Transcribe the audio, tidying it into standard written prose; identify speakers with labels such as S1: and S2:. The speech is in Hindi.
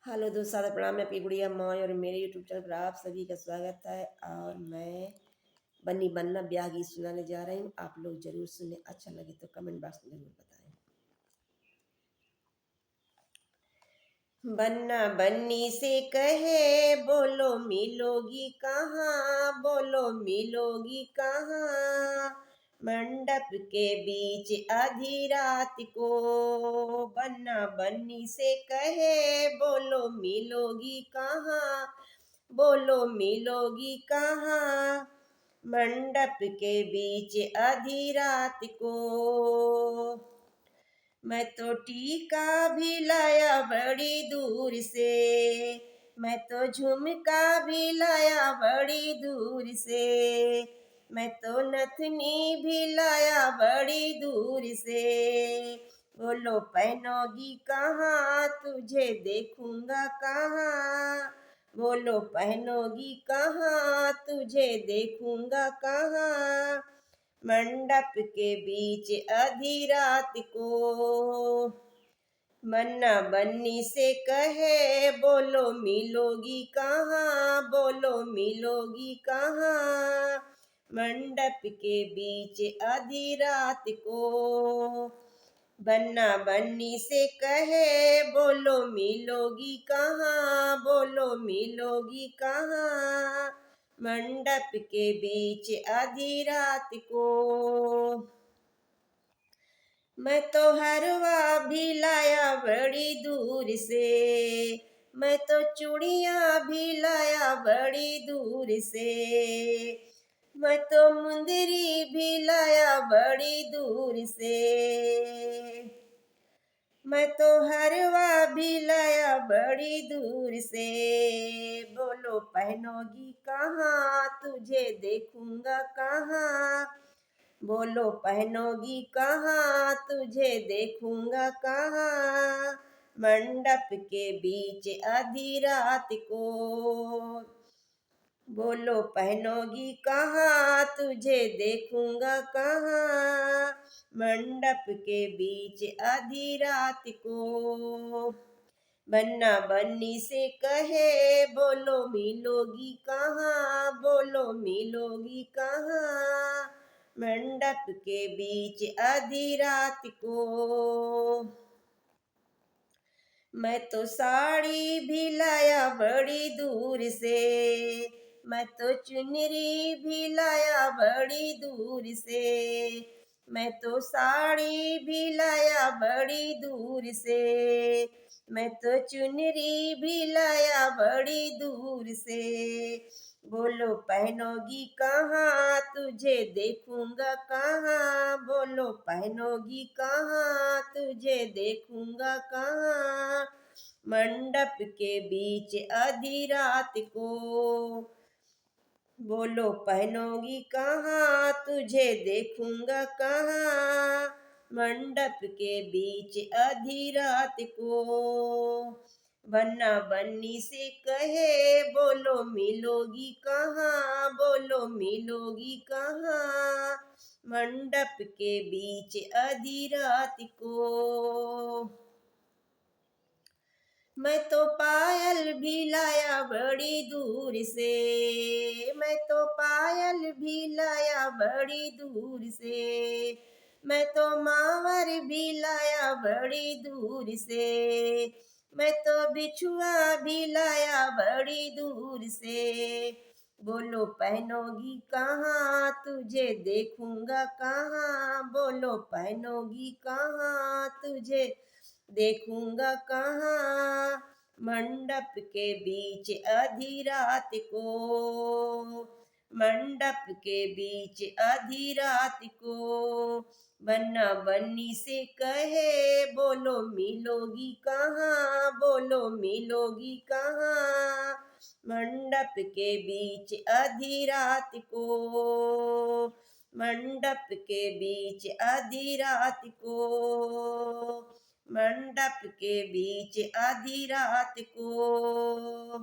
S1: हेलो दोस्तों, सादर प्रणाम। मैं पी गुड़िया मॉय और मेरे यूट्यूब चैनल पर आप सभी का स्वागत है। और मैं बन्नी बन्ना ब्याह गीत सुनाने जा रही हूँ। आप लोग जरूर सुने, अच्छा लगे तो कमेंट बॉक्स में जरूर बताएं। बन्ना बन्नी से कहे बोलो मिलोगी कहाँ, बोलो मिलोगी कहाँ। मंडप के बीच आधी रात को बन्ना बन्नी से कहे बोलो मिलोगी कहाँ, बोलो मिलोगी कहाँ। मंडप के बीच आधी रात को मैं तो टीका भी लाया बड़ी दूर से, मैं तो झुमका भी लाया बड़ी दूर से, मैं तो नथनी भी लाया बड़ी दूर से। बोलो पहनोगी कहाँ, तुझे देखूंगा कहाँ, बोलो पहनोगी कहाँ, तुझे देखूंगा कहाँ। मंडप के बीच आधी रात को बन्ना बन्नी से कहे बोलो मिलोगी कहाँ, बोलो मिलोगी कहाँ। मंडप के बीच आधी रात को बन्ना बन्नी से कहे बोलो मिलोगी कहाँ, बोलो मिलोगी कहाँ। मंडप के बीच आधी रात को मैं तो हरवा भी लाया बड़ी दूर से, मैं तो चूड़ियाँ भी लाया बड़ी दूर से, मैं तो मुंदरी भी लाया बड़ी दूर से, मैं तो हरवा भी लाया बड़ी दूर से। बोलो पहनोगी कहाँ, तुझे देखूंगा कहाँ, बोलो पहनोगी कहाँ, तुझे देखूंगा कहाँ। मंडप के बीच आधी रात को बोलो पहनोगी कहाँ, तुझे देखूंगा कहाँ। मंडप के बीच आधी रात को बन्ना बन्नी से कहे बोलो मिलोगी कहाँ, बोलो मिलोगी कहाँ। मंडप के बीच आधी रात को मैं तो साड़ी भी लाया बड़ी दूर से, मैं तो चुनरी भी लाया बड़ी दूर से, मैं तो साड़ी भी लाया बड़ी दूर से, मैं तो चुनरी भी लाया बड़ी दूर से। बोलो पहनोगी कहाँ, तुझे देखूंगा कहाँ, बोलो पहनोगी कहाँ, तुझे देखूंगा कहाँ। मंडप के बीच आधी रात को बोलो पहनोगी कहाँ, तुझे देखूंगा कहाँ। मंडप के बीच आधी रात को बन्ना बन्नी से कहे बोलो मिलोगी कहाँ, बोलो मिलोगी कहाँ। मंडप के बीच आधी रात को मैं तो पायल भी लाया बड़ी दूर से, मैं तो पायल भी लाया बड़ी दूर से, मैं तो मावर भी लाया बड़ी दूर से, मैं तो बिछुआ भी लाया बड़ी दूर से। बोलो पहनोगी कहाँ, तुझे देखूंगा कहाँ, बोलो पहनोगी कहाँ, तुझे देखूंगा कहाँ। मंडप के बीच आधी रात को मंडप के बीच आधी रात को बन्ना बन्नी से कहे बोलो मिलोगी कहाँ, बोलो मिलोगी कहाँ। मंडप के बीच आधी रात को मंडप के बीच आधी रात को मंडप के बीच आधी रात को